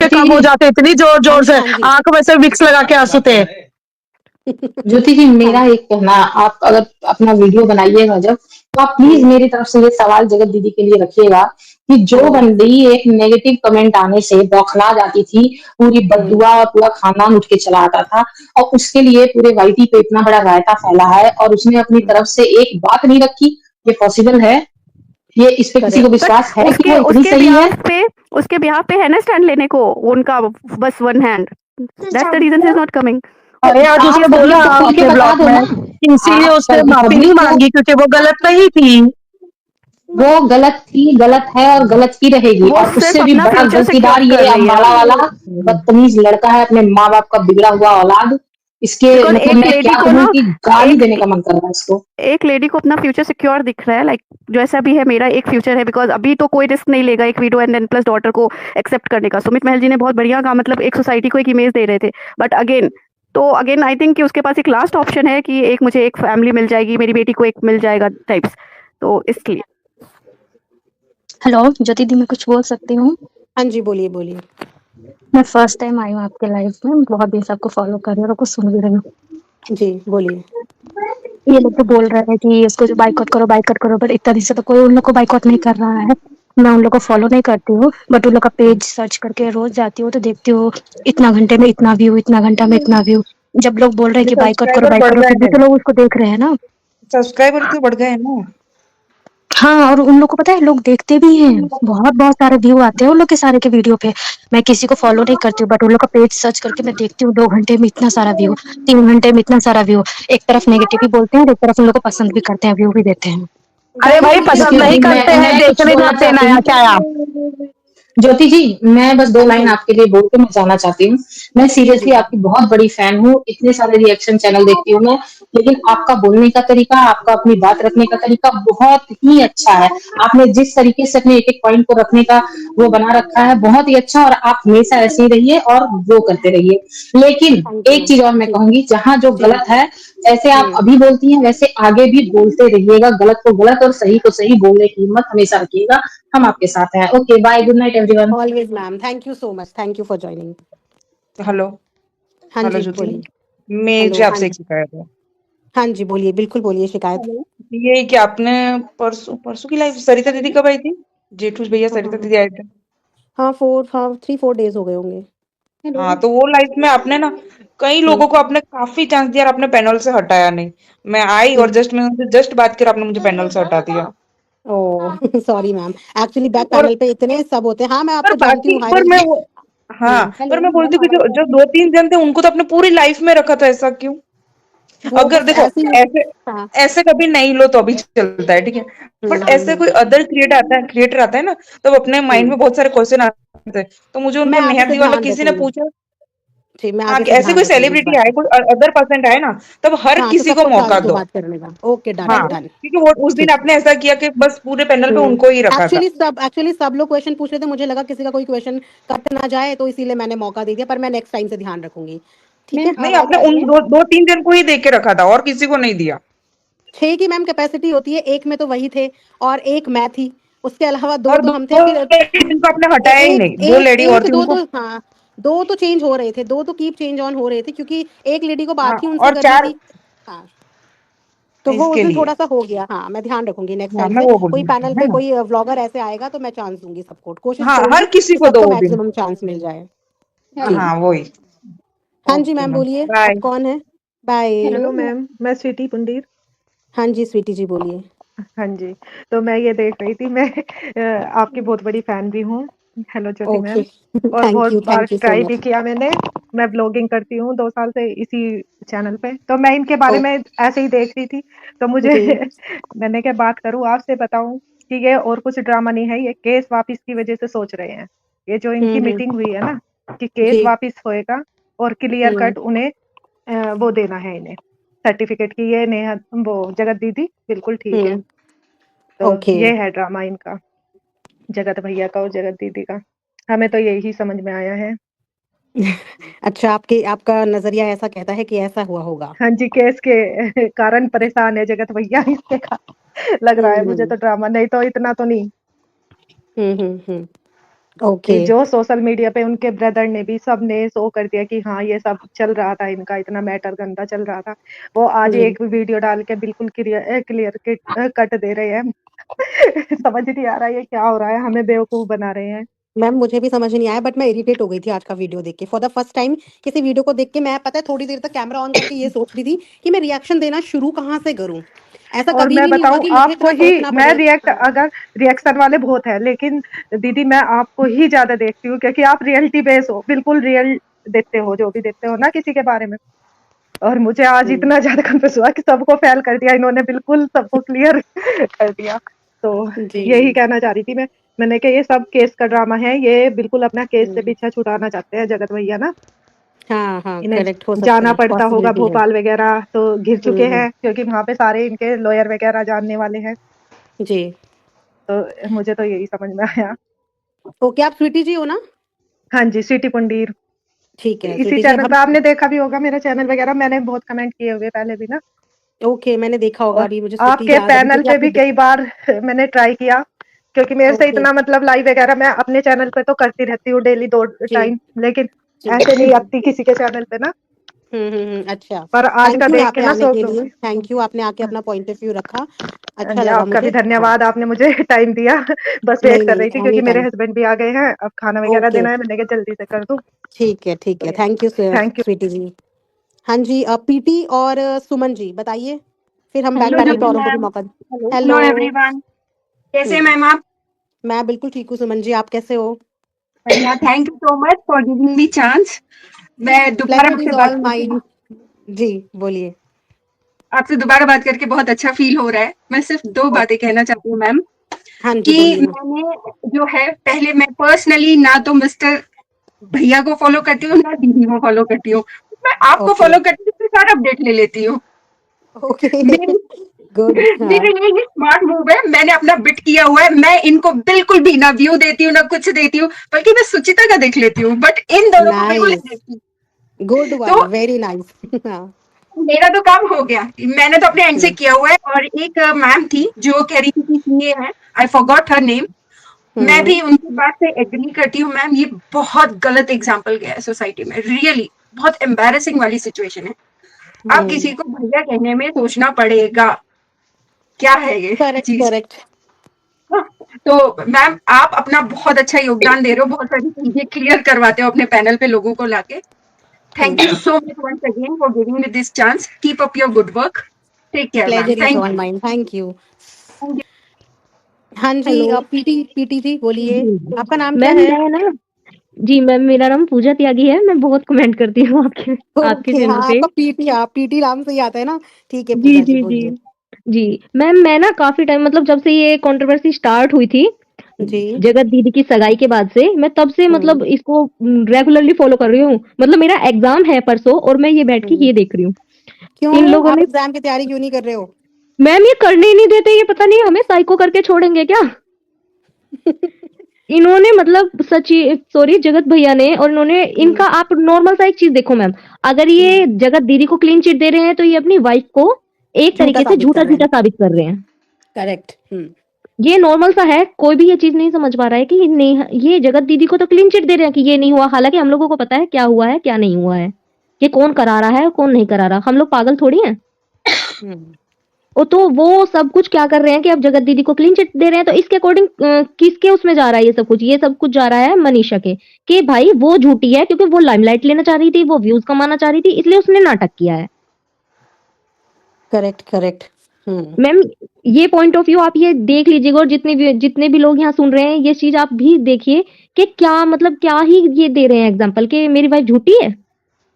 उसके कम हो जी, जाते इतनी जोर हाँ जोर जी, से, हाँ जी। आंख में से विक्स लगा के आंसू थे। ज्योति जी, हाँ, मेरा एक कहना, आप अगर अपना वीडियो बनाइएगा जब, तो आप प्लीज हुँ, मेरी तरफ से ये सवाल जगत दीदी के लिए रखिएगा कि जो हाँ जी, बंदी एक नेगेटिव कमेंट आने से बौखला जाती थी, पूरी हुँ, बद्दुआ और पूरा खानदान उठ के चला आता था, और उसके लिए पूरे वाईटी पे इतना बड़ा रायता फैला है और उसने अपनी हुँ, तरफ से एक बात नहीं रखी, ये पॉसिबल है? ये इस पे किसी को करेक्ट। बट विश्वास है कि उसके वो इतनी उसके सही है? उसके बिहाफ़ पे है ना स्टैंड लेने को उनका, बस one hand. That's the reason she is not coming. तो अरे आज आप उसने पब्लिक बोला को खुल के अपने बता ब्लॉग दो में, ना, इसीलिए आप उसने माफी नहीं पब्लिक को, मांगी क्योंकि वो गलत नहीं थी। वो गलत थी, गलत है और गलत ही रहेगी, वो और सिर्फ़ उससे भी अपना बड़ा फ्यूचर सिक्योर गलतीदार कर ये रही है। अम्बाला वाला बदतमीज लड़का है, अपने माँ बाप का बिगड़ा हुआ औलाद। इसके बिकॉज़ मतलब मैं क्या कहूँ कि गाली देने का मन कर रहा है इसको। एक लेडी को अपना फ्यूचर सिक्योर दिख रहा है, लाइक जैसा भी है मेरा एक फ्यूचर है, बिकॉज़ अभी तो कोई रिस्क नहीं लेगा एक widow and then plus daughter को एक्सेप्ट करने का। सुमित महल जी ने बहुत बढ़िया कहा, मतलब एक सोसाइटी को एक इमेज दे रहे थे। बट अगेन आई थिंक कि उसके पास एक लास्ट ऑप्शन है कि एक मुझे एक फैमिली मिल जाएगी, मेरी बेटी को एक मिल जाएगा टाइप्स, तो इसलिए। हेलो ज्योति दी, मैं कुछ बोल सकती हूँ? हाँ जी, बोलिए, बोलिए। मैं फर्स्ट टाइम आई हूँ आपके लाइव में, बहुत दिन से आपको फॉलो कर रही हूँ और आपको सुन भी रही हूँ। जी, बोलिए। ये लोग तो बोल रहे हैं कि इसको जो बाइकआउट करो, बट इतना दिन से तो कोई उन लोग को बाइकआउट नहीं कर रहा है। मैं उन लोग को फॉलो नहीं करती हूँ, बट उन लोग का पेज सर्च करके रोज जाती हूँ तो देखती हूँ इतना घंटे में इतना व्यू, इतना घंटा में इतना व्यू। जब लोग बोल रहे हैं ये कि सब्सक्राइबर बाइकआउट बढ़ करो, गए फिर भी हैं, तो लोग उसको देख रहे हैं ना। सब्सक्राइबर तो बढ़ गए हैं ना। हाँ, और उन लोग को पता है, लोग देखते भी हैं, बहुत सारे व्यू आते हैं उन लोग के सारे के वीडियो पे। मैं किसी को फॉलो नहीं करती हूँ, बट उन लोग का पेज सर्च करके मैं देखती हूँ 2 घंटे में इतना सारा व्यू, 3 घंटे में इतना सारा व्यू। एक तरफ नेगेटिव भी बोलते हैं और एक तरफ उन लोग को पसंद भी करते हैं, व्यू भी देते हैं। अरे गाइस भाई एक्चुअली पसंद ज्योति नहीं जी, करते हैं, मैं कुछ देखने बोलना जाते हैं चाहती नया हूँ। क्या। ज्योति जी, मैं बस 2 हाँ लाइन जी, आपके लिए बोल के मैं जाना चाहती हूँ। मैं जी, सीरियसली जी। आपकी बहुत बड़ी फैन हूँ, इतने सारे रिएक्शन चैनल देखती हूँ मैं, लेकिन आपका बोलने का तरीका, आपका अपनी बात रखने का तरीका बहुत ही अच्छा है। आपने जिस तरीके से अपने एक-एक पॉइंट को रखने का वो बना रखा है, बहुत ही अच्छा, और आप हमेशा ऐसे ही रहिए और वो करते रहिए। लेकिन थैंक एक यू। चीज़ और मैं जी, कहूँगी, जहाँ जो जी। गलत है, जैसे आप हुँ। अभी बोलती हैं, वैसे आगे भी बोलते रहिएगा, गलत को गलत और सही को सही बोलने की हिम्मत हमेशा रखिएगा। हम आपके साथ हैं। Okay, bye, good night everyone. Always ma'am, thank you so much, thank you for joining. Hello. हाँ हेलो जी, ज्योति, बोलिए। मेरे हेलो, से हाँ आपसे एक जी। शिकायत है। हाँ जी, बोलिए, बिल्कुल बोलिए शिकायत। ये कि आपने परसों परसों की लाइव सरिता दीदी कब आई थी? जेठू भैया हाँ, सरिता हाँ। दीदी आए थे। हाँ, 3-4 डेज़ हो गए होंगे। हाँ, तो वो लाइव में आपने ना कई हुँ, लोगों को आपने काफी चांस दिया और आपने पैनल से हटाया नहीं। मैं आई और हुँ। मैं उनसे जस्ट बात कर, आपने मुझे पैनल से हटा दिया। Oh! Sorry ma'am. Actually back और पैनल पे इतने सब होते हैं। हाँ, मैं पर आपको जानती बाकी हूँ, हाय पर मैं रजनी। वो हाँ, हुँ, पर मैं बोलती हूँ कि जो 2-3 जन थे उनको तो आपने पूरी लाइफ में रखा था, ऐसा क्यों? वो अगर बस देखो ऐसे ही। ऐसे हाँ। ऐसे कभी नहीं लो तो अभी चलता है, ठीक है। हुँ, बट हुँ, ऐसे हुँ। कोई अदर क्रिएटर आता है ना, तब अपने माइंड हुँ। में बहुत सारे क्वेश्चन आते हैं। तो मुझे मैं उनको आगे नेहा से दी वाला ध्यान किसी ने रखूँगी। पूछा, जी, मैं हाँ, आगे कि से ऐसे ध्यान कोई रखूँगी इस सेलिब्रिटी बात आए, का। कोई अदर पर्सन आए ना, तब हर हाँ, तो किसी को सबको मौका चांस दो दो। बात करने का। ओके, डन, हाँ, डन। क्योंकि वो उस दिन ठीक है। आपने ऐसा किया कि बस पूरे पैनल पे हुँ। उनको ही रखा था। एक्चुअली सब लोग क्वेश्चन पूछ रहे थे, मुझे लगा किसी का कोई क्वेश्चन कट ना जाए, तो इसीलिए मैंने मौका दे दिया, पर मैं नेक्स्ट टाइम से ध्यान रखूँगी। ठीक है? नहीं, आपने उन 2-3 जन को ही देख के रखा था और किसी को नहीं दिया। 6 की मैम कैपेसिटी होती है, 1 में तो वही थे और 1 मैं थी। उसके अलावा 2 और तो 2 हम थे, फिर लेडी जिनको आपने ए हटाया ही एक नहीं, 2 एक लेडी और एक थी 2 उनको। तो हाँ, 2 तो चेंज हो रहे थे, 2 तो कीप चेंज ऑन हो रहे थे, क्योंकि एक लेडी को हाँ, बात ही उनसे और करनी 4 थी। हाँ, तो वो उस इसके दिन लिए। थोड़ा-सा हो गया। हाँ, मैं ध्यान रखूँगी नेक्स्ट हाँ, टाइम मैं से। वो बोल कोई रही थी, पैनल है पे ना? कोई व्लॉगर ऐसे आएगा तो मैं चांस दूँगी सबको। कोशिश हाँ, करूँगी हर किसी कि को दो सबको उस दिन। मैक्सिमम चांस मिल जाए। जी। हाँ, वही। हाँ जी ओके मैम, मैम, बोलिए, बाय। अब कौन है? बाय। हेलो मैम, मैं स्वीटी पुंडीर। हाँ जी, स्वीटी जी बोलिए। हाँ जी, तो मैं ये देख रही थी, मैं आपकी बहुत बड़ी फ़ैन भी हूँ। हेलो ज्योति ओके। मैम। और बहुत बार थैंक यू सो ट्राई भी मच। किया मैंने। मैं ब्लॉगिंग करती हूँ 2 साल से इसी चैनल पे, तो मैं इनके बारे ओ में ऐसे ही देख रही थी, तो मुझे जी। मैंने क्या बात करूँ आपसे बताऊँ कि ये और कुछ ड्रामा नहीं है, ये केस वापिस की वज़ह से सोच रहे हैं। ये जो इनकी हुँ, हुँ। मीटिंग हुई है ना, कि केस जी। वापिस होएगा और क्लियर हुँ, कट उन्हें वो देना है इन्हें, सर्टिफ़िकेट कि ये नेहा वो जगत दीदी बिल्कुल ठीक है। हुँ। तो ओके। ये है ड्रामा इनका, जगत भैया का और जगत दीदी का। हमें तो यही समझ में आया है। अच्छा, आपका नज़रिया ऐसा कहता है कि ऐसा हुआ होगा। हाँ जी, केस के कारण परेशान है जगत भैया इसके लग हुँ, रहा है मुझे हुँ। तो ड्रामा, नहीं तो इतना तो नहीं। हुँ, हुँ, हुँ। ओके। जो सोशल मीडिया पे उनके ब्रदर ने भी सबने शो कर दिया कि हाँ ये सब चल रहा था, इनका इतना मैटर गंदा चल रहा था। वो आज एक वीडियो डाल के बिल्कुल क्लियर कट दे रहे हैं। समझ नहीं आ रहा है ये क्या हो रहा है, हमें बेवकूफ बना रहे हैं। मैम मुझे भी समझ नहीं आया, बट मैं इरिटेट हो गई थी आज का वीडियो देख के। फॉर द फर्स्ट टाइम किसी वीडियो को देख के मैं, पता है, थोड़ी देर तक कैमरा ऑन करके ये सोच रही थी कि मैं रिएक्शन देना शुरू कहाँ से करूँ। ऐसा और कभी मैं भी नहीं हुआ बताऊं कि मुझे आपको इतना ही, सोचना मैं पड़े। अगर रिएक्शन वाले बहुत है, लेकिन दीदी मैं आपको ही ज्यादा देखती हूँ क्योंकि आप रियलिटी बेस हो, बिल्कुल रियल देते हो जो भी देते हो ना किसी के बारे में। और मुझे आज इतना ज्यादा कंफ्यूज हुआ कि सबको फेल कर दिया इन्होंने, बिल्कुल सबको क्लियर कर दिया। तो जी। यही कहना चाह रही थी मैंने कहा ये सब केस का ड्रामा है, ये बिल्कुल अपना केस से पीछा छुड़ाना चाहते हैं जगत भैया ना। हाँ हाँ, इन्हें करेक्ट, हो सकता जाना है, पड़ता होगा पॉसिबिलिटी है। भोपाल वगैरह, तो घिर चुके हम्म। हैं क्योंकि वहां पे सारे इनके लॉयर वगैरह जानने वाले हैं। जी। तो मुझे तो यही समझ में आया। ओके, आप स्वीटी जी हो ना? हाँ जी, सिटी पुंडीर। ठीक है इसी स्वीटी जी, अब चैनल पे आपने देखा भी होगा मेरा चैनल वगैरह, मैंने बहुत कमेंट किए हुए पहले भी ना। ओके, मैंने देखा होगा, और अभी मुझे स्वीटी आपके याद, अभी पैनल क्योंकि पे आपने भी कई बार मैंने ट्राई किया, क्योंकि मेरे से ओके। इतना मतलब लाइव वगैरह मैं अपने चैनल पे तो करती रहती हूँ डेली 2 जी टाइम, लेकिन जी। ऐसे नहीं आती किसी के चैनल पे ना। अच्छा। पर आज का थैंक यू देख यहाँ के पे ना आने सब के लोग। लिए, थैंक यू, आपने आके अपना पॉइंट ऑफ व्यू रखा, हाँ अच्छा जी, लगा आपका भी मुझे। हाँ। धन्यवाद, आपने मुझे टाइम दिया। बस वेट नहीं कर नहीं, रही थी एनी क्योंकि मेरे टाइम। हस्बैंड भी आ गए हैं, अब खाना वगैरह ओके, देना है, मैंने कहा जल्दी से कर दूं। ठीक है ठीक तो है, ये thank you thank you. Sweety ji. हाँ जी, पीटी और सुमन जी बताइए, फिर हम बैक हेलो पैनल पे ज्योति औरों को भी मैम। मौका हेलो। Hello hello. एवरीवन। कैसे हैं हम्म, मैम आप? मैं बिल्कुल ठीक हूँ सुमन जी, आप कैसे हो? बढ़िया, thank you so much for giving me chance. मैं दोबारा प्लेजर आपसे इज बात ऑल करके माइन। जी, बोलिए। बहुत अच्छा फील हो रहा है। मैं सिर्फ 2 ओ, बातें कहना चाहती हूँ मैम, हाँ जी, कि बोलिए ना। मैंने जो है पहले मैं पर्सनली ना तो मिस्टर भैया को फॉलो करती हूँ, ना दीदी को फॉलो करती हूँ। मैं आपको ओके। फॉलो करती हूँ, उसके साथ अपडेट ले लेती हूँ। ओके। मेरी गुड। हाँ। मेरे लिए ये स्मार्ट मूव है। मैंने अपना बिट किया हुआ है। मैं इनको बिल्कुल भी ना व्यू देती हूँ, ना कुछ देती हूँ, बल्कि मैं सुचिता का देख लेती हूँ, बट इन दोनों को बिल्कुल नहीं नाइस, देखती। गुड वन, तो वेरी नाइस। हाँ। मेरा तो काम हो गया। मैंने तो अपने एंड से हम्म किया हुआ है। और एक मैम थी जो कह रही थी कि सीए है, आई फॉरगॉट हर नेम। मैं हम्म भी उनकी बात से एग्री करती हूँ मैम। ये बहुत गलत एग्जाम्पल गया है सोसाइटी में, रियली बहुत एम्बैरेसिंग वाली सिचुएशन है। अब किसी हम्म। को भैया कहने में सोचना पड़ेगा, क्या है ये करेक्ट चीज। करेक्ट। तो मैम आप अपना बहुत अच्छा योगदान दे रहे हो, बहुत सारी चीजें क्लियर करवाते हो अपने पैनल पे लोगों को लाके। Thank you so much once again for giving me this chance. Keep up your good work. Take care ma'am. Pleasure is thank all you. Mine, thank you. हाँ जी, हेलो। पीटी पीटी जी बोलिए, जी, आपका नाम क्या मैम है? मैं ना, जी मैम मेरा नाम पूजा त्यागी है। मैं बहुत कमेंट करती हूँ आपके आपके ओके, हाँ, चैनल पे। आपका पीटी, हाँ, पीटी नाम से ही आता है ना। ठीक है जी पूजा जी, जी जी। बोलिए। जी मैम मैं ना काफी टाइम, मतलब जब से ये कंट्रोवर्सी स्टार्ट हुई थी जी। जगत दीदी की सगाई के बाद से, मैं तब से हम्म मतलब इसको रेगुलरली फॉलो कर रही हूँ। मतलब मेरा एग्जाम है परसों और मैं ये बैठ के हम्म। ये देख रही हूँ। इन क्यों लोगों आप ने, एग्जाम की तैयारी क्यों नहीं कर रहे हो? मैम ये करने ही नहीं देते, ये पता नहीं हमें साइको करके छोड़ेंगे क्या। इन्होंने मतलब सची सॉरी जगत भैया ने, और इन्होंने हम्म इनका, आप नॉर्मल सा एक चीज देखो मैम, अगर ये जगत दीदी को क्लीन चिट दे रहे हैं तो ये अपनी वाइफ को एक झूठा तरीके से साबित झूठा कर रहे झूठा हैं। साबित कर रहे हैं। करेक्ट। ये नॉर्मल सा है, कोई भी ये चीज नहीं समझ पा रहा है कि ये जगत दीदी को तो क्लीन चिट दे रहे हैं कि ये नहीं हुआ, हालांकि हम लोगों को पता है क्या हुआ है क्या नहीं हुआ है, कि कौन करा रहा है और कौन नहीं करा रहा। हम लोग पागल थोड़ी हैं। हम्म। ओ तो वो सब कुछ क्या कर रहे हैं कि अब जगत दीदी को क्लीन चिट दे रहे हैं, तो इसके अकॉर्डिंग किसके उसमें जा रहा है ये सब कुछ? ये सब कुछ जा रहा है मनीषा के, कि भाई वो झूठी है क्योंकि वो लाइमलाइट लेना चाह रही थी, वो व्यूज कमाना चाह रही थी, इसलिए उसने नाटक किया है। Correct correct. मैम ये पॉइंट ऑफ व्यू आप ये देख लीजिएगा, और जितने भी लोग यहाँ सुन रहे हैं ये चीज आप भी देखिए कि क्या मतलब क्या ही ये दे रहे हैं एग्जाम्पल कि मेरी वाइफ झूठी है।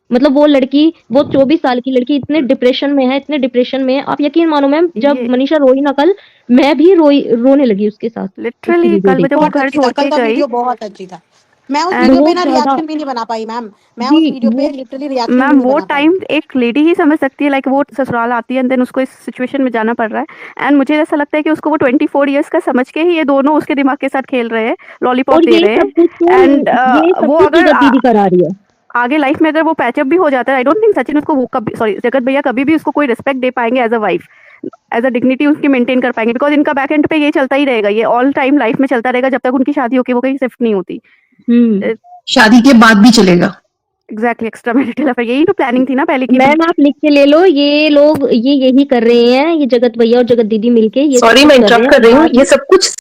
मतलब वो लड़की, वो 24 साल की लड़की इतने डिप्रेशन में है, इतने डिप्रेशन में है, आप यकीन मानो मैम, जब ये मनीषा रोई ना कल, मैं भी रोने लगी उसके साथ, उसकी लिटरली वीडियो कल देख वो जब के। वो बहुत घर अच्छी था, छोड़ कल के का गई। वीडियो बहुत अच्छी था। मैं उस एंड वीडियो पे बहुत ना ज्यादा। रिएक्शन भी नहीं बना पाई मैम, मैं जी उस वीडियो पे वो लिटरली रिएक्शन भी मैम नहीं वो बना पाई। टाइम एक लेडी ही समझ सकती है, लाइक वो ससुराल आती है एंड देन उसको इस सिचुएशन में जाना पड़ रहा है। एंड मुझे ऐसा लगता है कि उसको वो 24 इयर्स का समझ के ही ये दोनों उसके दिमाग के साथ खेल रहे हैं, लॉलीपॉप और दे रहे हैं। एंड ये सब वो कुछ अगर जगत दीदी करा रही है। आगे लाइफ में अगर वो पैचअप भी हो जाता है, आई डोंट थिंक सचिन उसको वो कभी, सॉरी जगत भैया कभी भी उसको कोई रिस्पेक्ट दे पाएंगे as a wife. As a dignity उसकी मेंटेन कर पाएंगे, बिकॉज इनका बैक एंड पे ये चलता ही रहेगा, ये ऑल टाइम लाइफ में चलता रहेगा जब तक उनकी शादी होगी वो कहीं शिफ्ट नहीं होती। शादी के बाद भी चलेगा। एग्जैक्टली, एक्स्ट्रा मैरिटल अफेयर, यही तो प्लानिंग थी ना पहले की। मैम आप लिख के ले लो, ये लोग ये यही कर रहे हैं, ये जगत भैया और जगत दीदी मिलके ये सॉरी सब मैं कुछ कर रहे इंटरप्ट कर रही हैं। हूँ, ये सब कुछ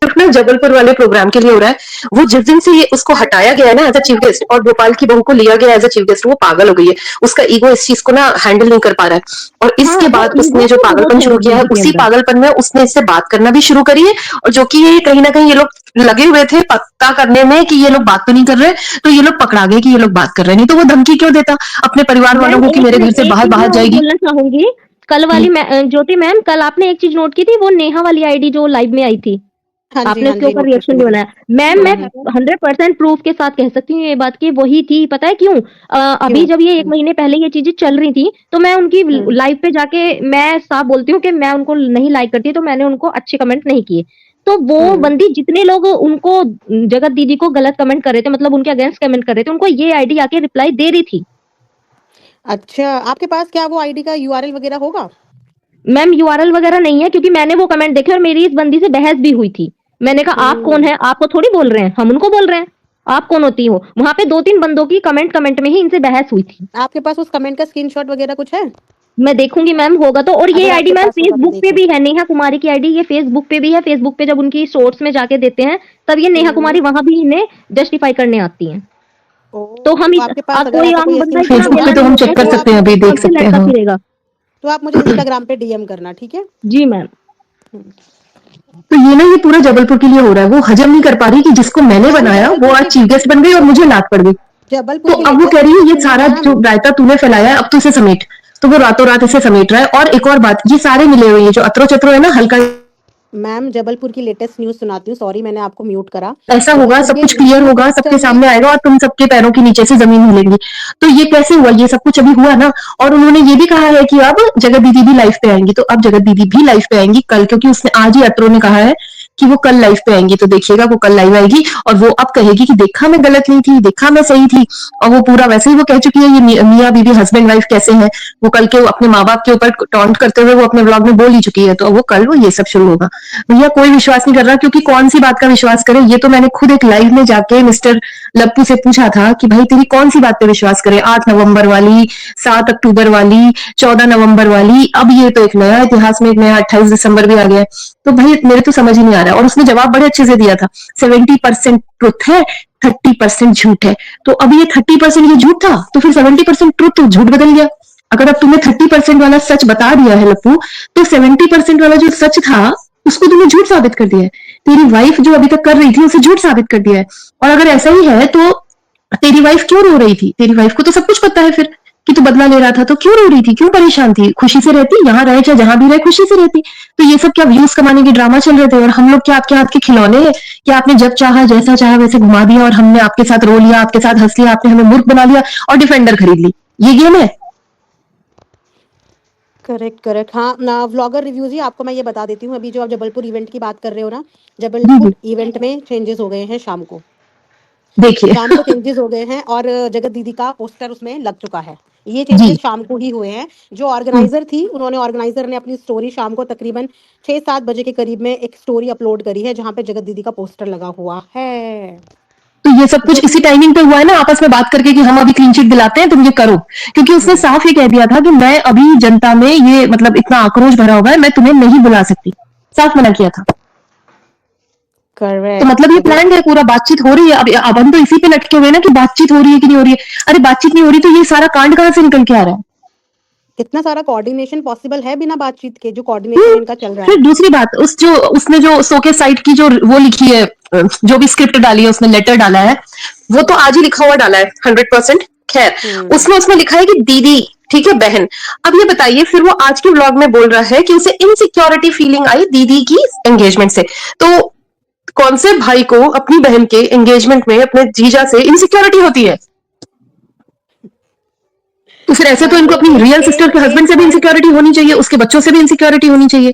सिर्फ ना जबलपुर वाले प्रोग्राम के लिए हो रहा है। वो जिस दिन से ये उसको हटाया गया है ना एज अ चीफ गेस्ट और भोपाल की बहू को लिया गया एज अ चीफ गेस्ट, वो पागल हो गई है। उसका ईगो इस चीज को ना हैंडल नहीं कर पा रहा है और इसके हाँ, बाद वो उसने ईगो जो तो पागलपन बहुत है शुरू किया है, दीदी के उसी अंदर। पागलपन में उसने इससे बात करना भी शुरू करी है। और जो कि ये कहीं ना कहीं ये लोग लगे हुए थे पक्का करने में कि ये लोग बात तो नहीं कर रहे, तो ये लोग पकड़ा गए कि ये लोग बात कर रहे हैं। नहीं तो वो धमकी क्यों देता अपने परिवार वालों मैम को कि एक मेरे घर से एक बाहर चीज बाहर मैं और जाएगी। बोलना चाहूंगी, कल वाली ज्योति मैम, कल आपने एक चीज नोट की थी, वो नेहा वाली आईडी जो लाइव में आई थी, हाँ जी, आपने हाँ उसके जी, ऊपर नोटिस रिएक्शन करी भी थी। बनाया। मैम मैं 100% प्रूफ के साथ कह सकती हूँ ये बात की वही थी। पता है क्यों? अभी क्यों? जब ये 1 महीने पहले ये चीजें चल रही थी तो मैं उनकी लाइव पे जाके मैं साफ बोलती हूँ कि मैं उनको नहीं लाइक करती, तो मैंने उनको अच्छे कमेंट नहीं किए। तो वो बंदी, जितने लोग उनको जगत दीदी को गलत कमेंट कर रहे थे, मतलब उनके अगेंस्ट कमेंट कर रहे थे, उनको ये आईडी आके रिप्लाई दे रही थी। अच्छा, आपके पास क्या वो आईडी का यूआरएल वगैरह होगा? मैम यूआरएल वगैरह नहीं है, क्योंकि मैंने वो कमेंट देखे और मेरी इस बंदी से बहस भी हुई थी। मैंने कहा आप कौन है, आपको थोड़ी बोल रहे हैं, हम उनको बोल रहे हैं, आप कौन होती हो। वहां पे 2-3 बंदों की कमेंट में ही इनसे बहस हुई थी। आपके पास उस कमेंट का स्क्रीनशॉट वगैरह कुछ है? मैं देखूंगी मैम, होगा तो। और ये अगर आईडी आपके मैम पास होगा तो फेसबुक पे देखो। भी है, नेहा कुमारी की आईडी, ये फेसबुक पे भी है। फेसबुक पे जब उनकी शॉर्ट्स में जाके देते हैं तब ये नेहा कुमारी वहां भी इन्हें जस्टिफाई करने आती हैं। तो हम तो आपके पास अगर कोई ऐसा आम कोई बंदा इतना फेसबुक पे बेला तो नहीं हम होता चेक है कर कि सकते हैं, अभी देख हमसे सकते हैं। लड़ता हाँ, फिरेगा। तो आप मुझे इंस्टाग्राम पे डीएम करना, ठीक है? जी मैम। तो ये ना ये पूरा जबलपुर के लिए हो रहा है। वो हजम नहीं कर पा रही कि जिसको मैंने मैम बनाया वो जबलपुर आज की चीफ गेस्ट बन गई और मुझे लात पड़ गई। जबलपुर तो की अब वो कह लेटेस्ट रही है ये सुनिए सारा मैम। जो रायता तूने फैलाया है अब तू इसे समेट। तो वो रातों रात इसे समेट रहा है। और एक और बात, ये सारे मिले हुए हैं, जो अतरो चतरो है ना हल्का मैम जबलपुर की लेटेस्ट न्यूज सुनाती हूँ, सॉरी मैंने आपको म्यूट करा। ऐसा होगा, जबलपुर सब के कुछ क्लियर यूपी होगा, सबके पोस्टर में सामने आएगा और तुम सबके पैरों के नीचे से जमीन हिलेगी। तो ये कैसे हुआ, ये सब कुछ अभी हुआ ना। और उन्होंने ये भी कहा है कि अब जगत दीदी भी लाइफ पे आएंगी। तो अब जगत दीदी भी लाइफ पे आएंगी कल, क्योंकि उसने आज ही अतरो ने कहा है कि वो कल लाइफ पे आएंगी। तो देखिएगा वो कल लाइव आएगी और वो अब कहेगी कि देखा मैं गलत नहीं थी, देखा मैं सही थी। और वो पूरा वैसे ही वो कह चुकी है ये मियाँ बीवी हस्बैंड वाइफ कैसे है। वो कल के अपने माँ बाप के ऊपर टॉन्ट करते हुए वो अपने व्लॉग में बोल ही चुकी है। तो वो कल वो ये सब शुरू होगा। भैया कोई विश्वास नहीं कर रहा, क्योंकि कौन सी बात का विश्वास करे। ये तो मैंने खुद एक लाइव में जाके मिस्टर लप्पू से पूछा था कि भाई तेरी कौन सी बात पे विश्वास करे, 8 नवंबर वाली, 7 अक्टूबर वाली, 14 नवंबर वाली, अब ये तो एक नया इतिहास में एक नया 28 दिसंबर भी आ गया है। तो भाई मेरे तो समझ ही नहीं आ रहा है। और उसने जवाब बड़े अच्छे से दिया था, 70% ट्रुथ है, 30% झूठ है। तो अब ये 30% ये झूठ था, तो फिर 70% ट्रुथ तो झूठ बदल गया। अगर अब तुमने 30% वाला सच बता दिया है लप्पू, तो 70% वाला जो सच था उसको तुमने झूठ साबित कर दिया है। तेरी वाइफ जो अभी तक कर रही थी उसे झूठ साबित कर दिया है। और अगर ऐसा ही है तो तेरी वाइफ क्यों रो रही थी? तेरी वाइफ को तो सब कुछ पता है फिर कि तू बदला ले रहा था, तो क्यों रो रही थी, क्यों परेशान थी? खुशी से रहती, यहाँ रहे चाहे जहां भी रहे खुशी से रहती। तो ये सब क्या व्यूज कमाने के ड्रामा चल रहे थे? और हम लोग क्या आपके हाथ के खिलौने हैं कि आपने जब चाहा जैसा चाहा वैसे घुमा दिया और हमने आपके साथ रो लिया, आपके साथ हंस लिया, आपने हमें मूर्ख बना लिया और डिफेंडर खरीद ली? ये गेम है? करेक्ट। हाँ ना, व्लॉगर रिव्यूज ही आपको मैं ये बता देती हूँ। अभी जो आप जबलपुर इवेंट की बात कर रहे हो ना, जी जबलपुर जी, इवेंट में चेंजेस हो गए हैं शाम को। देखिए। शाम को चेंजेस हो गए हैं और जगत दीदी का पोस्टर उसमें लग चुका है। ये जी। चेंजेस शाम को ही हुए हैं। जो ऑर्गेनाइजर थी, ऑर्गेनाइजर ने अपनी स्टोरी शाम को तकरीबन 6-7 बजे के करीब में एक स्टोरी अपलोड करी है जहां पे जगत दीदी का पोस्टर लगा हुआ है। तो ये सब जो कुछ इसी कि टाइमिंग पे हुआ है ना, आपस में बात करके कि हम अभी क्लीन चिट दिलाते हैं, तुम ये करो। क्योंकि उसने साफ ये कह दिया था कि मैं अभी जनता में ये मतलब इतना आक्रोश भरा हुआ है, मैं तुम्हें नहीं बुला सकती, साफ मना किया था। तो करेक्ट। मतलब ये प्लान है, पूरा बातचीत हो रही है। अब हम तो इसी पे लटके हुए ना कि बातचीत हो रही है कि नहीं हो रही है। अरे बातचीत नहीं हो रही तो ये सारा कांड कहाँ से निकल के आ रहा है? इतना सारा कोऑर्डिनेशन पॉसिबल है बिना बातचीत के? जो कोऑर्डिनेशन इनका चल रहा फिर है। दूसरी बात, उसने जो शोकेस साइट की जो वो लिखी है, जो भी स्क्रिप्ट डाली है, उसने लेटर डाला है, वो तो आज ही लिखा हुआ डाला है 100%। खैर उसमें लिखा है कि दीदी, ठीक है बहन। अब ये बताइए, फिर वो आज के व्लॉग में बोल रहा है कि उसे इनसिक्योरिटी फीलिंग आई दीदी की एंगेजमेंट से। तो कौन से भाई को अपनी बहन के एंगेजमेंट में अपने जीजा से इनसिक्योरिटी होती है? तो फिर ऐसे तो इनको अपनी रियल सिस्टर के हस्बैंड से भी इनसिक्योरिटी होनी चाहिए, उसके बच्चों से भी इनसिक्योरिटी होनी चाहिए।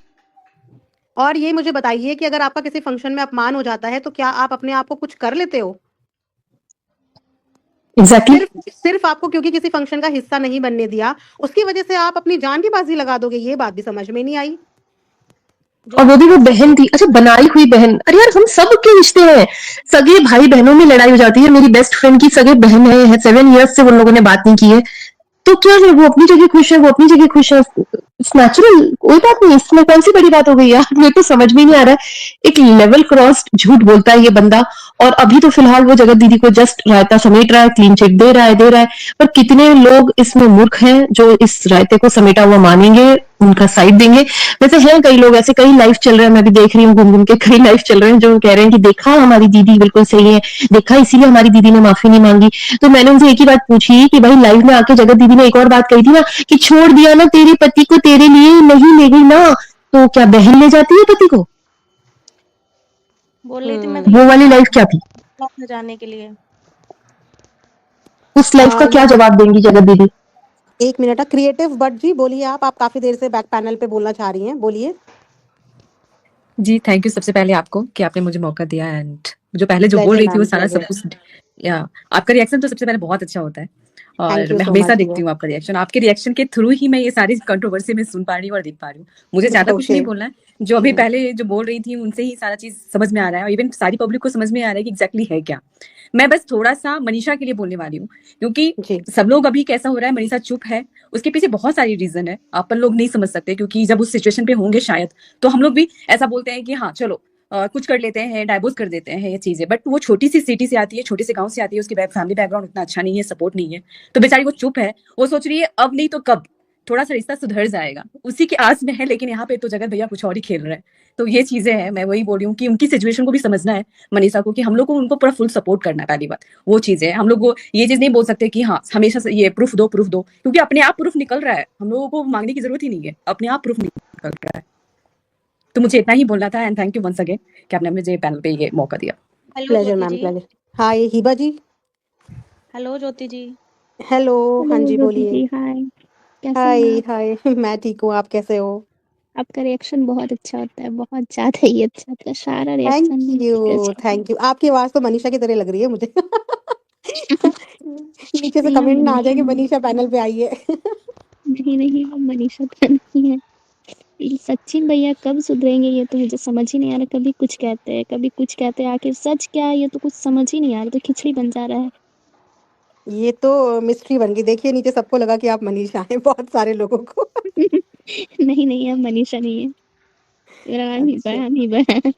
और ये मुझे बताइए कि अगर आपका किसी फंक्शन में अपमान हो जाता है तो क्या आप अपने आप को कुछ कर लेते हो? एग्जैक्टली। सिर्फ आपको क्योंकि किसी फंक्शन का हिस्सा नहीं बनने दिया, उसकी वजह से आप अपनी जान की बाजी लगा दोगे, ये बात भी समझ में नहीं आई। और वो भी वो बहन थी, अच्छा बनाई हुई बहन। अरे यार हम सब के रिश्ते हैं, सगे भाई बहनों में लड़ाई हो जाती है। मेरी बेस्ट फ्रेंड की सगे बहन है 7 years से उन लोगों ने बात नहीं की है, तो क्या है, वो अपनी जगह खुश है, वो अपनी जगह खुश है, इट्स नेचुरल, कोई बात नहीं, इसमें कौन सी बड़ी बात हो गई यार। मेरे को समझ में नहीं आ रहा है, एक लेवल क्रॉस्ड झूठ बोलता है ये बंदा। और अभी तो फिलहाल वो जगत दीदी को जस्ट रायता समेट रहा है, क्लीन चिट दे रहा है, पर कितने लोग इसमें मूर्ख हैं जो इस रायते को समेटा हुआ मानेंगे, उनका साइड देंगे। वैसे हैं कई लोग ऐसे, कई लाइफ चल रहे हैं, मैं भी देख रही हूँ घूम घूम के, कई लाइफ चल रहे हैं जो कह रहे हैं कि देखा हमारी दीदी बिल्कुल सही है, देखा इसीलिए हमारी दीदी ने माफी नहीं मांगी। तो मैंने उनसे एक ही बात पूछी कि भाई लाइव में आके जगत दीदी ने एक और बात कही थी ना कि छोड़ दिया ना तेरे पति को, तेरे लिए नहीं ले गई ना, तो क्या बहन ले जाती है पति को? बोल रही थी मैं वो वाली लाइफ क्या थी? में जाने के लिए। उस लाइफ का क्या जवाब देंगी जगत दीदी? एक मिनट, क्रिएटिव बट जी बोलिए। आप काफी देर से बैक पैनल पे बोलना चाह रही हैं, बोलिए जी। थैंक यू सबसे पहले आपको कि आपने मुझे मौका दिया, एंड जो पहले जो बोल रही थी वो सारा सब कुछ, या आपका रिएक्शन तो सबसे पहले बहुत अच्छा होता है और मैं हमेशा देखती हूँ आपका रिएक्शन। आपके रिएक्शन के थ्रू ही मैं ये सारी कंट्रोवर्सी में सुन पा रही हूँ और देख पा रही हूँ। मुझे ज्यादा कुछ नहीं बोलना है, जो अभी पहले जो बोल रही थी उनसे ही सारा चीज समझ में आ रहा है और इवन सारी पब्लिक को समझ में आ रहा है कि एग्जैक्टली है क्या। मैं बस थोड़ा सा मनीषा के लिए बोलने वाली हूँ, क्योंकि सब लोग अभी कैसा हो रहा है, मनीषा चुप है, उसके पीछे बहुत सारी रीजन है, अपन लोग नहीं समझ सकते, क्योंकि जब उस सिचुएशन पे होंगे शायद तो हम लोग भी ऐसा बोलते हैं कि हाँ चलो कुछ कर लेते हैं, डाइवोर्स कर देते हैं, ये चीजें। बट वो छोटी सी सिटी से आती है, छोटे से गांव से आती है, उसकी फैमिली बैकग्राउंड इतना अच्छा नहीं है, सपोर्ट नहीं है, तो बेचारी वो चुप है। वो सोच रही है अब नहीं तो कब थोड़ा सा रिश्ता सुधर जाएगा, उसी की आस में है। लेकिन यहाँ पे तो जगत भैया कुछ और ही खेल रहे हैं। तो ये चीजें हैं, मैं वही बोल रही हूँ कि उनकी सिचुएशन को भी समझना है मनीषा को, कि हम लोग को उनको पूरा फुल सपोर्ट करना है। पहली बात वो चीज है, हम लोग को ये चीज नहीं बोल सकते कि हाँ हमेशा से ये प्रूफ दो, क्योंकि अपने आप प्रूफ निकल रहा है, हम लोगों को मांगने की जरूरत ही नहीं है, अपने आप प्रूफ निकल रहा है। तो मुझे इतना ही बोलना था, and thank you once again कि आपने मुझे पैनल पे ये मौका दिया। Pleasure ma'am, pleasure. Hi Hiba ji. Hello Jyoti ji. Hello, हाँ जी बोलिए। हाय, कैसे हाय हैं आप? हाय मैं ठीक हूँ, आप कैसे हो? आपका रिएक्शन बहुत अच्छा होता है, बहुत ज्यादा ही अच्छा, आपका सारा रिएक्शन थैंक यू। आपकी आवाज तो मनीषा की तरह लग रही है मुझे। नीचे से नहीं, कमेंट ना आ मनीषा जाए कि नहीं। मनीषा पैनल पे आई है। नहीं हम मनीषा तो नहीं है। ये सचिन भैया कब सुधरेंगे ये तो मुझे समझ ही नहीं आ रहा। कभी कुछ कहते हैं, कभी कुछ कहते हैं, आखिर सच क्या है ये तो कुछ समझ ही नहीं आ रहा। तो खिचड़ी बन जा रहा है। ये तो मिस्ट्री बन गई। देखिए नीचे सबको लगा कि आप मनीषा हैं, बहुत सारे लोगों को। नहीं हम मनीषा नहीं है, मेरा नाम हिबा है, हम हिबा है।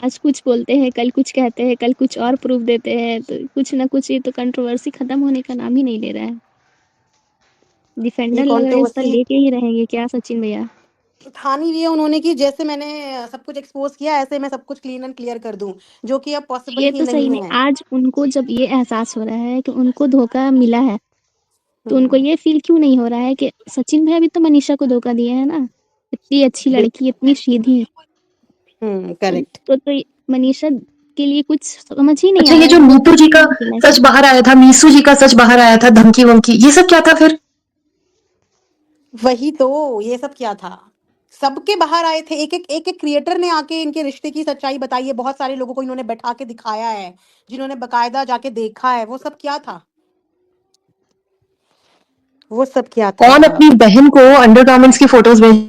आज कुछ बोलते हैं, कल कुछ कहते हैं, कल कुछ और प्रूफ देते हैं, तो कुछ ना कुछ ये तो कंट्रोवर्सी खत्म होने का नाम ही नहीं ले रहा है। डिफेंडर लग रहा है, इस पर लेके ही रहेंगे क्या सचिन भैया? ठान ही लिया उन्होंने कि जैसे मैंने सब कुछ एक्सपोज किया ऐसे मैं सब कुछ क्लीन एंड क्लियर कर दूं, जो कि अब पॉसिबल ये ही तो सही नहीं नहीं। है। आज उनको जब ये एहसास हो रहा है कि उनको धोखा मिला है, तो उनको ये फील क्यों नहीं हो रहा है कि सचिन भैया भी तो मनीषा को धोखा दिया है ना? इतनी अच्छी लड़की, इतनी सीधी। करेक्ट। तो मनीषा के लिए कुछ समझ ही नहीं अच्छा आ ये रहा जो है। नीतू जी का सच बाहर आया था, मीसू जी का सच बाहर आया था, धमकी वमकी, ये सब क्या था फिर? वही तो, ये सब क्या था? सबके बाहर आए थे, एक क्रिएटर ने आके इनके रिश्ते की सच्चाई बताई है। बहुत सारे लोगों को इन्होंने बैठा के दिखाया है, जिन्होंने बकायदा जाके देखा है। वो सब क्या था? वो सब क्या था? कौन अपनी बहन को अंडरगारमेंट्स की फोटोज भेज,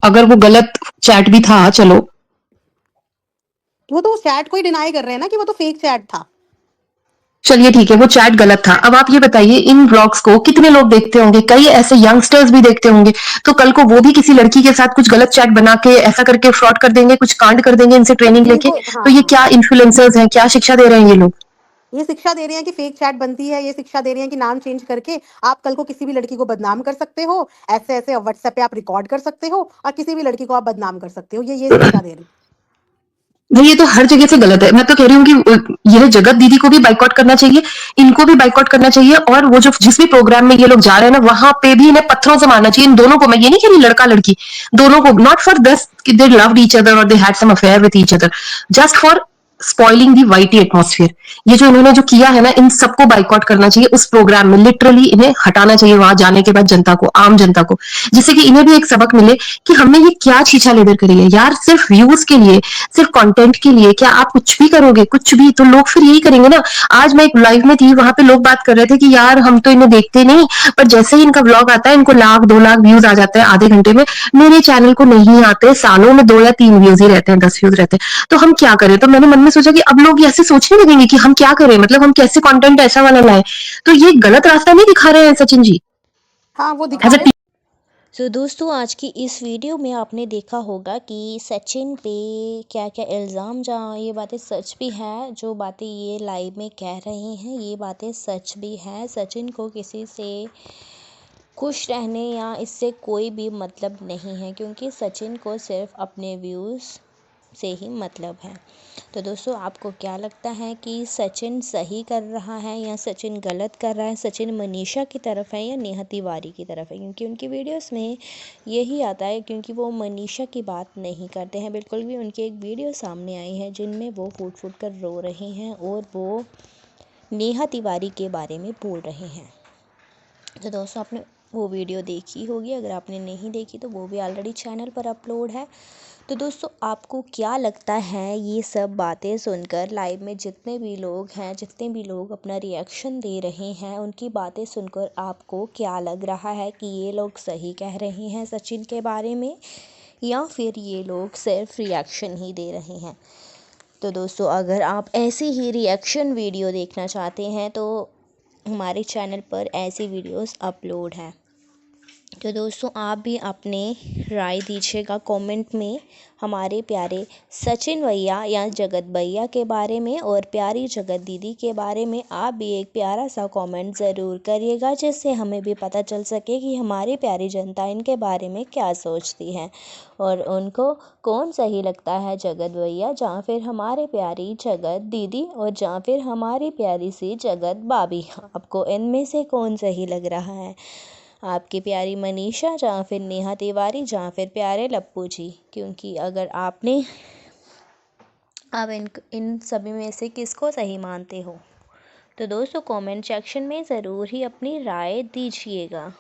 अगर वो गलत चैट भी था, चलो वो तो चैट को ही डिनाई कर रहे हैं ना कि वो तो फेक चैट था। चलिए ठीक है, वो चैट गलत था। अब आप ये बताइए, इन ब्लॉग्स को कितने लोग देखते होंगे? कई ऐसे यंगस्टर्स भी देखते होंगे, तो कल को वो भी किसी लड़की के साथ कुछ गलत चैट बना के ऐसा करके फ्रॉड कर देंगे, कुछ कांड कर देंगे इनसे ट्रेनिंग लेके। तो ये क्या इन्फ्लुएंसर्स हैं, क्या शिक्षा दे रहे हैं ये लोग? ये शिक्षा दे रहे हैं कि फेक चैट बनती है, ये शिक्षा दे रहे हैं कि नाम चेंज करके आप कल को किसी भी लड़की को बदनाम कर सकते हो। ऐसे ऐसे व्हाट्सएप पे आप रिकॉर्ड कर सकते हो और किसी भी लड़की को आप बदनाम कर सकते हो। ये शिक्षा दे रहे हैं। भाई ये तो हर जगह से गलत है। मैं तो कह रही हूँ कि यह जगत दीदी को भी बाइकआउट करना चाहिए, इनको भी बाइकआउट करना चाहिए, और वो जो जिस भी प्रोग्राम में ये लोग जा रहे हैं ना, वहां पे भी इन्हें पत्थरों से मारना चाहिए इन दोनों को। मैं ये नहीं कह रही लड़का लड़की, दोनों को, नॉट फॉर दिस कि दे लव्ड ईच अदर और they had some affair with each other, just for spoiling the whitey atmosphere. ये जो इन्होंने जो किया है ना, इन सबको बाइकआउट करना चाहिए उस प्रोग्राम में, लिटरली इन्हें हटाना चाहिए वहां जाने के बाद जनता को, आम जनता को, जिससे कि इन्हें भी एक सबक मिले कि हमने ये क्या छीछा लेबर करी है यार, सिर्फ व्यूज के लिए, सिर्फ कंटेंट के लिए। क्या आप कुछ भी करोगे, कुछ भी, तो लोग फिर यही करेंगे ना। आज मैं एक लाइव में थी, वहां पे लोग बात कर रहे थे कि यार हम तो इन्हें देखते नहीं, पर जैसे ही इनका व्लॉग आता है इनको 1 लाख 2 लाख व्यूज आ जाते हैं आधे घंटे में। मेरे चैनल को नहीं आते, सालों में 2 या 3 व्यूज ही रहते हैं, 10 व्यूज रहते हैं। तो हम क्या करें? तो मैंने मन में सोचा कि अब लोग ऐसे सोचने लगेंगे कि हम क्या करें, मतलब हम कैसे कंटेंट ऐसा वाला लाएं। तो ये गलत रास्ता नहीं दिखा रहे हैं सचिन जी हाँ वो दिखा एज रहे अ। तो दोस्तों आज की इस वीडियो में आपने देखा होगा कि सचिन पे क्या क्या इल्ज़ाम, जहाँ ये बातें सच भी है, जो बातें ये लाइव में कह रहे हैं ये बातें सच भी हैं। सचिन को किसी से खुश रहने या इससे कोई भी मतलब नहीं है, क्योंकि सचिन को सिर्फ अपने व्यूज़ से ही मतलब है। तो दोस्तों आपको क्या लगता है कि सचिन सही कर रहा है या सचिन गलत कर रहा है? सचिन मनीषा की तरफ है या नेहा तिवारी की तरफ है? क्योंकि उनकी वीडियोस में यही आता है, क्योंकि वो मनीषा की बात नहीं करते हैं बिल्कुल भी। उनकी एक वीडियो सामने आई है जिनमें वो फूट फूट कर रो रहे हैं और वो नेहा तिवारी के बारे में बोल रहे हैं। तो दोस्तों आपने वो वीडियो देखी होगी, अगर आपने नहीं देखी तो वो भी ऑलरेडी चैनल पर अपलोड है। तो दोस्तों आपको क्या लगता है ये सब बातें सुनकर? लाइव में जितने भी लोग हैं, जितने भी लोग अपना रिएक्शन दे रहे हैं, उनकी बातें सुनकर आपको क्या लग रहा है कि ये लोग सही कह रहे हैं सचिन के बारे में, या फिर ये लोग सिर्फ रिएक्शन ही दे रहे हैं? तो दोस्तों अगर आप ऐसी ही रिएक्शन वीडियो देखना चाहते हैं तो हमारे चैनल पर ऐसी वीडियोस अपलोड हैं। तो दोस्तों आप भी अपने राय दीजिएगा कमेंट में हमारे प्यारे सचिन भैया या जगत भैया के बारे में, और प्यारी जगत दीदी के बारे में आप भी एक प्यारा सा कमेंट ज़रूर करिएगा, जिससे हमें भी पता चल सके कि हमारी प्यारी जनता इनके बारे में क्या सोचती है और उनको कौन सही लगता है, जगत भैया या फिर हमारे प्यारी जगत दीदी, और या फिर हमारी प्यारी सी जगत भाभी। आपको इनमें से कौन सही लग रहा है? आपकी प्यारी मनीषा या फिर नेहा तिवारी या फिर प्यारे लप्पू जी? क्योंकि अगर आपने अब इन सभी में से किसको सही मानते हो? तो दोस्तों कमेंट सेक्शन में ज़रूर ही अपनी राय दीजिएगा।